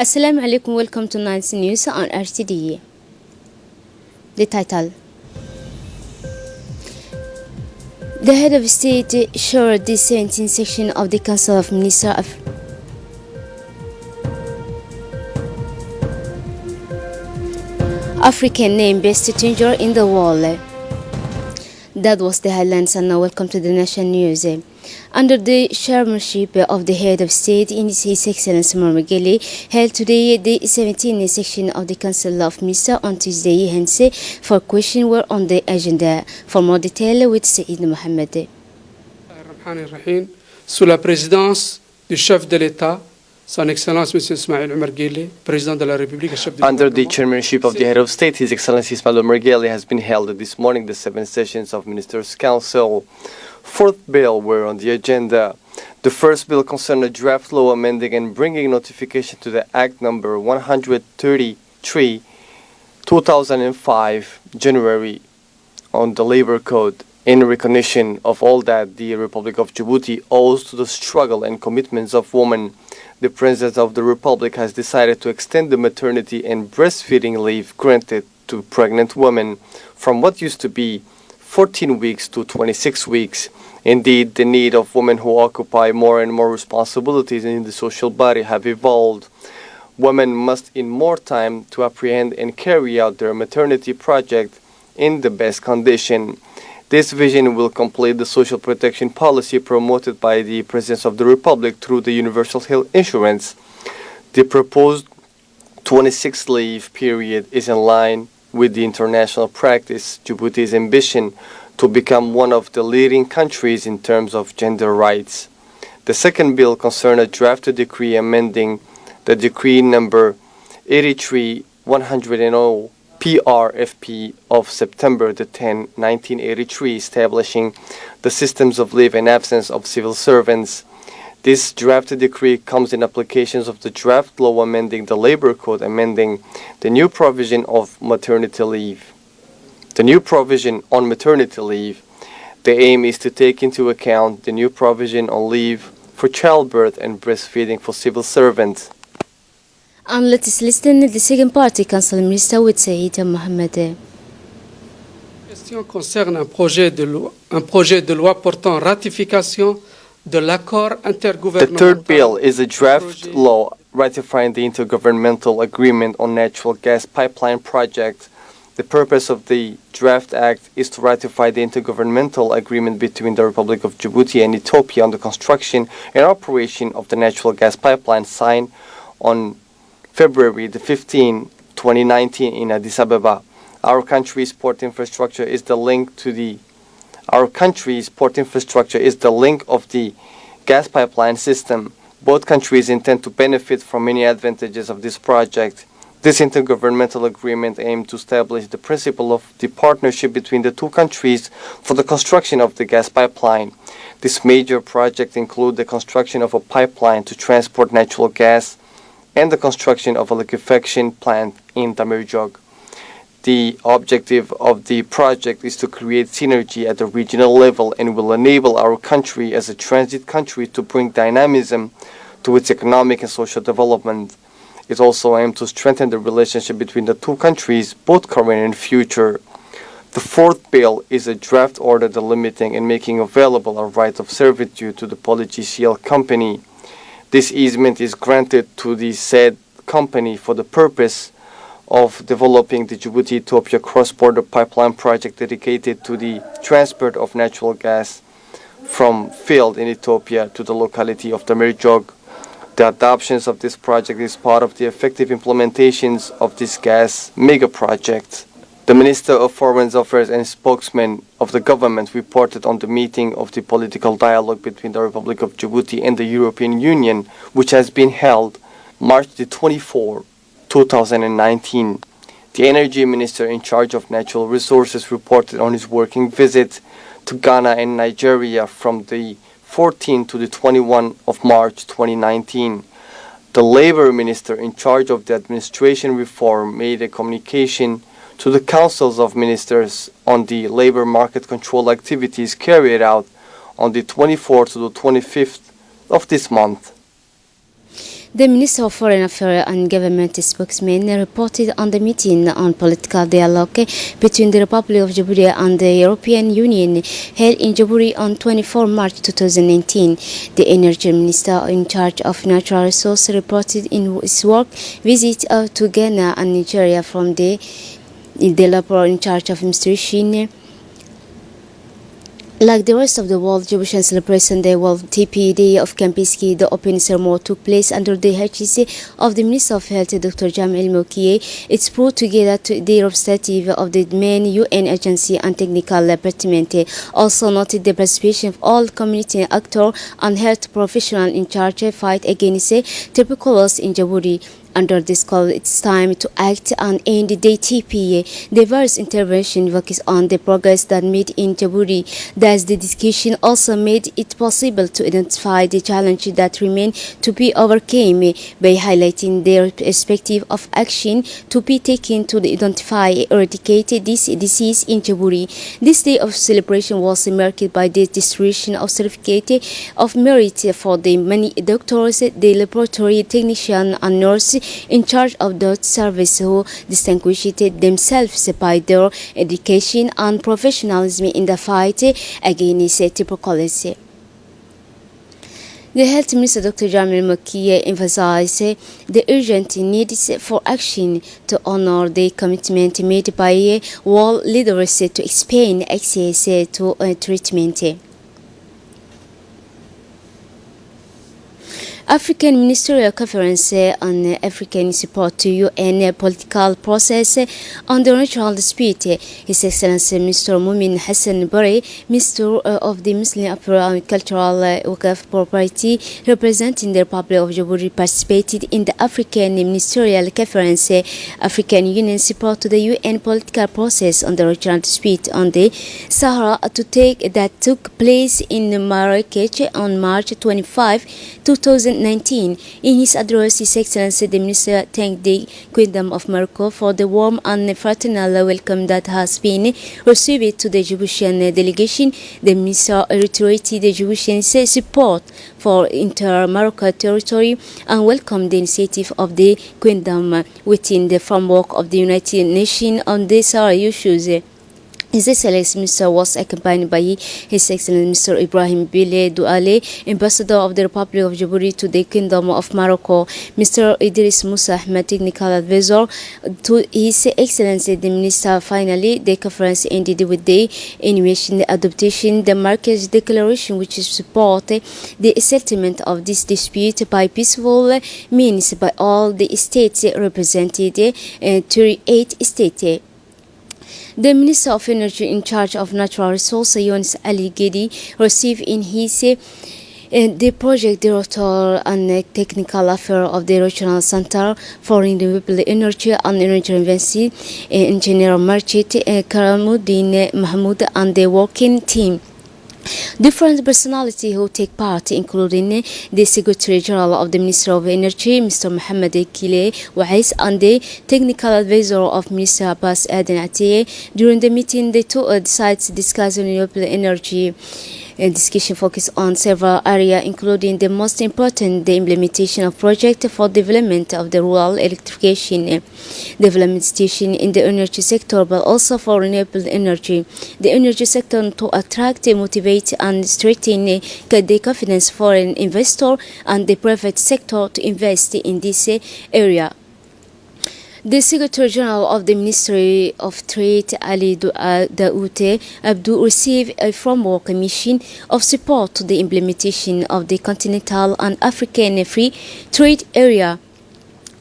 Assalamu alaikum, welcome to Night's News on RTD. The title. The head of state shared the 17th section of the Council of Ministers of African name best stranger in the world. That was the headlines, and now welcome to the national news. Under the chairmanship of the head of state, His Excellency Marmagele, held today the 17th section of the Council of Ministers on Tuesday, hence for questions were on the agenda. For more detail with Saïd Mohamed. Sous la présidence du chef de l'État, Son Excellence M. Ismail Omar Guelleh, President de la République, chef du Under the chairmanship of the head of state, His Excellency Ismail Omar Guelleh, has been held this morning the 7 sessions of Ministers' Council. 4th bill were on the agenda. The first bill concerned a draft law amending and bringing notification to the Act number 133, 2005, January, on the Labor Code, in recognition of all that the Republic of Djibouti owes to the struggle and commitments of women. The President of the Republic has decided to extend the maternity and breastfeeding leave granted to pregnant women from what used to be 14 weeks to 26 weeks. Indeed, the need of women who occupy more and more responsibilities in the social body have evolved. Women must in more time to apprehend and carry out their maternity project in the best condition. This vision will complete the social protection policy promoted by the President of the Republic through the Universal Health Insurance. The proposed 26 leave period is in line with the international practice, Djibouti's ambition to become one of the leading countries in terms of gender rights. The second bill concerned a draft decree amending the decree number 83-100 PRFP of September 10, 1983, establishing the systems of leave and absence of civil servants. This draft decree comes in applications of the draft law amending the Labor Code, amending the new provision of maternity leave. The new provision on maternity leave. The aim is to take into account the new provision on leave for childbirth and breastfeeding for civil servants. And let's listen to the second party Council Minister with Saïd Mohamed. La question concerne un projet de loi portant ratification de l'accord intergouvernemental. The third bill is a draft law ratifying the intergovernmental agreement on natural gas pipeline project. The purpose of the draft act is to ratify the intergovernmental agreement between the Republic of Djibouti and Ethiopia on the construction and operation of the natural gas pipeline signed on February 15, 2019 in Addis Ababa. Our country's port infrastructure is the link of the gas pipeline system. Both countries intend to benefit from many advantages of this project. This intergovernmental agreement aims to establish the principle of the partnership between the two countries for the construction of the gas pipeline. This major project includes the construction of a pipeline to transport natural gas and the construction of a liquefaction plant in Damirjog. The objective of the project is to create synergy at the regional level and will enable our country as a transit country to bring dynamism to its economic and social development. It also aims to strengthen the relationship between the two countries, both current and future. The fourth bill is a draft order delimiting and making available a right of servitude to the PolyGCL company. This easement is granted to the said company for the purpose of developing the Djibouti-Ethiopia cross-border pipeline project dedicated to the transport of natural gas from field in Ethiopia to the locality of Damirjog. The adoption of this project is part of the effective implementations of this gas mega project. The Minister of Foreign Affairs and spokesman of the government reported on the meeting of the political dialogue between the Republic of Djibouti and the European Union, which has been held March 24, 2019. The Energy Minister in charge of natural resources reported on his working visit to Ghana and Nigeria from the 14th to the 21st of March 2019. The Labor Minister in charge of the administration reform made a communication to the councils of ministers on the labor market control activities carried out on the 24th to the 25th of this month. The Minister of Foreign Affairs and Government spokesman reported on the meeting on political dialogue between the Republic of Djibouti and the European Union held in Djibouti on 24 March 2019. The Energy Minister in charge of natural resources reported in his work visit to Ghana and Nigeria from the developer in charge of administration. Like the rest of the world, Djiboutians celebrated the World TP Day of Kampiski. The opening ceremony took place under the HEC of the Minister of Health, Dr. Jamil Mokiye. It's brought together the representative of the main UN agency and technical department. Also noted the participation of all community actors and health professionals in charge of fight against tuberculosis in Djibouti. Under this call, it's time to act and end the TPA. The various intervention focus on the progress that made in Djibouti. Thus, the discussion also made it possible to identify the challenges that remain to be overcome by highlighting their perspective of action to be taken to identify and eradicate this disease in Djibouti. This day of celebration was marked by the distribution of certificate of merit for the many doctors, the laboratory technicians and nurses in charge of the service who distinguished themselves by their education and professionalism in the fight against tuberculosis. The Health Minister Dr. Jamil Mokiye emphasized the urgent need for action to honor the commitment made by world leaders to expand access to treatment. African Ministerial Conference on African Support to UN Political Process on the Natural Dispute. His Excellency Mr. Mumin Hassan Bari, Minister of the Muslim Affairs and Cultural Waqf Property, representing the Republic of Djibouti, participated in the African Ministerial Conference African Union Support to the UN Political Process on the Natural Dispute on the Sahara that took place in Marrakech on March 25, 2019. In his address, His Excellency the Minister thanked the Kingdom of Morocco for the warm and fraternal welcome that has been received to the Djiboutian delegation. The Minister reiterated the Djiboutian support for inter-Morocco territory and welcomed the initiative of the Kingdom within the framework of the United Nations on the Sahara issues. His Excellency Minister was accompanied by His Excellency Mr. Ibrahim Bile Douale, Ambassador of the Republic of Djibouti to the Kingdom of Morocco, Mr. Idris Moussa Ahmed, Technical Advisor to His Excellency the Minister. Finally, the conference ended with the initiation, the adoption, the Marrakech Declaration, which support the settlement of this dispute by peaceful means by all the states represented, 38 states. The Minister of Energy in charge of Natural Resources, Younes Ali Gedi, received in his the project director and technical affairs of the Regional Center for Renewable Energy and Energy Investment, Engineer Marchit Karamuddin Mahmoud, and the working team. Different personalities who take part, including the Secretary General of the Ministry of Energy, Mr. Mohamed Kile Wais, and the Technical Advisor of Minister Abbas Aden Atiye. During the meeting, the two sides discussed renewable energy. Discussion focused on several areas, including the most important, the implementation of projects for development of the rural electrification, development station in the energy sector, but also for renewable energy. The energy sector to attract, motivate, and strengthen the confidence for foreign investor and the private sector to invest in this area. The Secretary General of the Ministry of Trade, Ali Daoute Abdou, received a framework mission of support to the implementation of the Continental and African Free Trade Area,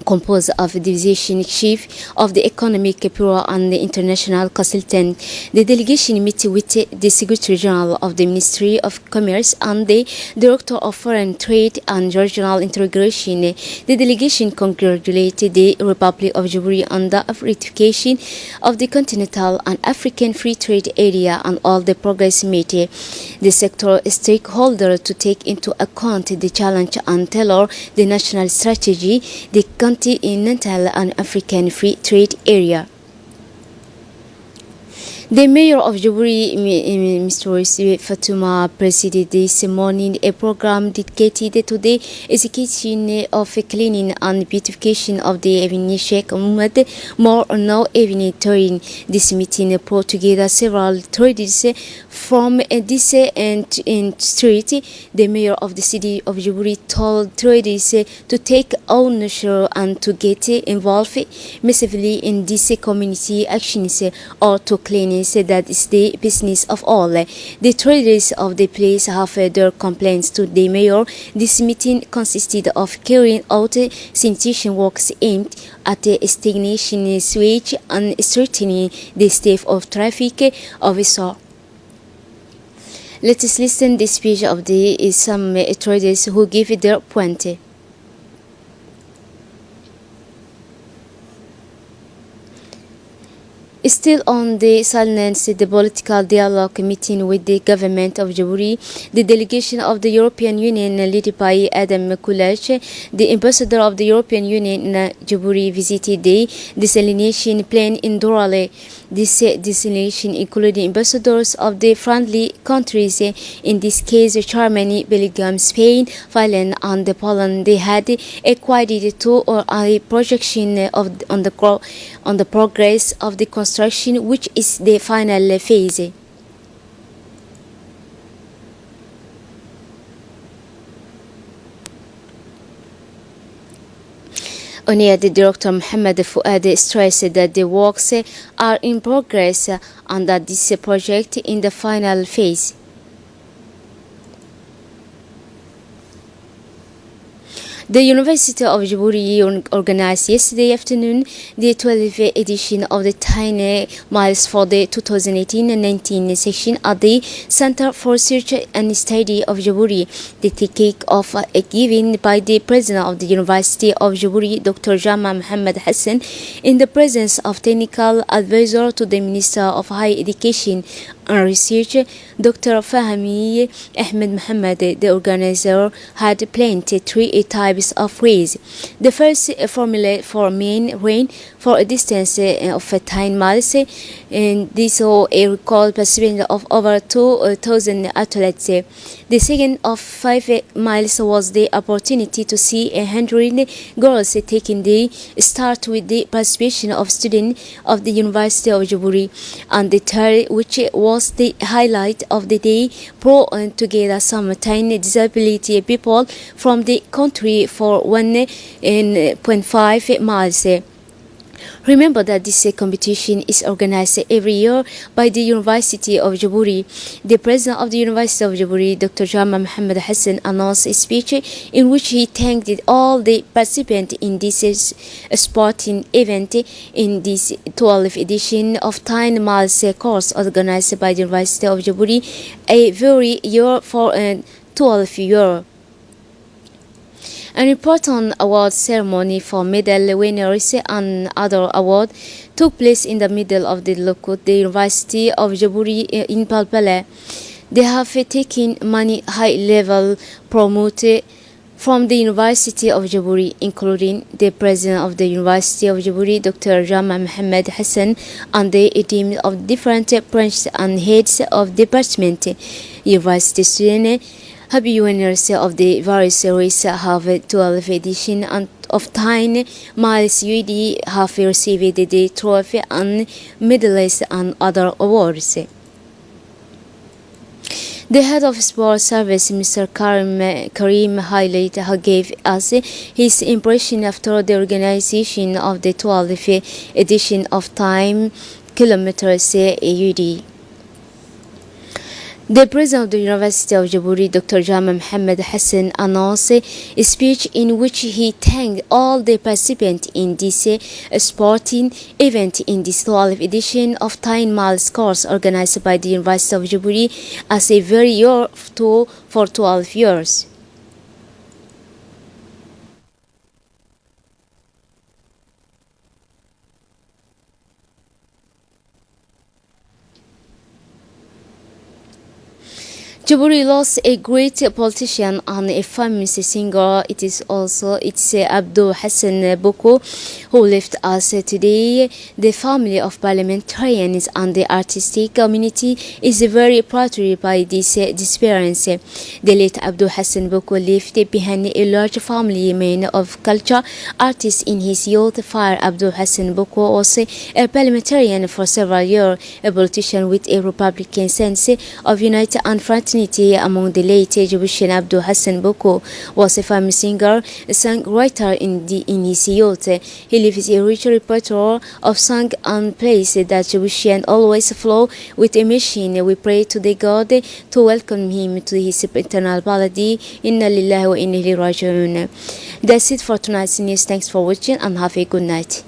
composed of the division chief of the economic bureau and the international consultant. The delegation met with the Secretary General of the Ministry of Commerce and the Director of Foreign Trade and Regional Integration. The delegation congratulated the Republic of Djibouti on the ratification of the Continental and African Free Trade Area and all the progress made. The sector stakeholder to take into account the challenge and tailor the national strategy, the Continental and African Free Trade Area. The mayor of Jabouri, Mr. Fatuma, presided this morning a program dedicated to the execution of cleaning and beautification of the Avenue Sheikh Mohammed More Now Avenue. During this meeting brought together several trades from this street. The mayor of the city of Jabouri told traders to take ownership and to get involved massively in this community actions or to clean. That is the business of all. The traders of the place have their complaints to the mayor. This meeting consisted of carrying out sanitation works aimed at extinguishing sewage and strengthening the state of traffic officer. Let us listen the speech of the some traders who give their point. Still on the silence, the political dialogue meeting with the government of Jabouri, the delegation of the European Union led by Adam Koulach, the ambassador of the European Union in Jabouri, visited the desalination plant in Dorale. This desalination included ambassadors of the friendly countries, in this case Germany, Belgium, Spain, Finland and Poland. They had acquired to a projection on the progress of the construction, which is the final phase. UNIAD Director Mohamed Fouad stressed that the works are in progress and that this project in the final phase. The University of Jabouri organized yesterday afternoon the 12th edition of the 10 miles for the 2018-19 section at the Center for Research and Study of Jabouri. The kick-off given by the President of the University of Jabouri, Dr. Jama Mohammed Hassan, in the presence of technical advisor to the Minister of Higher Education and Research, Dr. Fahmi Ahmed Mohammed. The organizer had planned 3 types of race. The first formula for main rain for a distance of 10 miles, and this saw a record participation of over 2,000 athletes. The second of 5 miles was the opportunity to see 100 girls taking the start with the participation of students of the University of Jabouri. And the third, which was the highlight of the day, brought together some 10 disability people from the country for 1.5 miles. Remember that this competition is organized every year by the University of Jabouri. The President of the University of Jabouri, Dr. Jama Mohammed Hassan, announced a speech in which he thanked all the participants in this sporting event in this 12th edition of 10 miles course organized by the University of Jabouri, a very year for 12 year. An important award ceremony for medal winners and other awards took place in the middle of the Lokut, the University of Jabouri in Palpala. They have taken many high-level promoted from the University of Jabouri, including the President of the University of Jabouri, Dr. Jama Mohammed Hassan, and the team of different branches and heads of department. University students, happy winners of the various races have 12 edition and of 10 miles UD have received the trophy and medals and other awards. The head of sports service, Mr. Karim Highlight, gave us his impression after the organization of the 12th edition of 10 kilometers UD. The President of the University of Jabouri, Dr. Jama Mohammed Hassan, announced a speech in which he thanked all the participants in this sporting event in this 12th edition of 10 miles course organized by the University of Jabouri as a very year for 12 years. Jabouri lost a great politician and a famous singer. It's Abdul Hassan Boko, who left us today. The family of parliamentarians and the artistic community is very proud by this disappearance. The late Abdul Hassan Boko left behind a large family man of culture, artist in his youth. Fire Abdul Hassan Boko was a parliamentarian for several years, a politician with a Republican sense of unity and fraternity. Among the late Jewish Abdul Hassan Boko was a famous singer, songwriter in his youth. He leaves a rich repertoire of song and plays that Jewish always flow with a mission. We pray to the God to welcome him to his eternal baladi. Inna lillahi wa inna ilaihi raji'un. That's it for tonight's news. Thanks for watching and have a good night.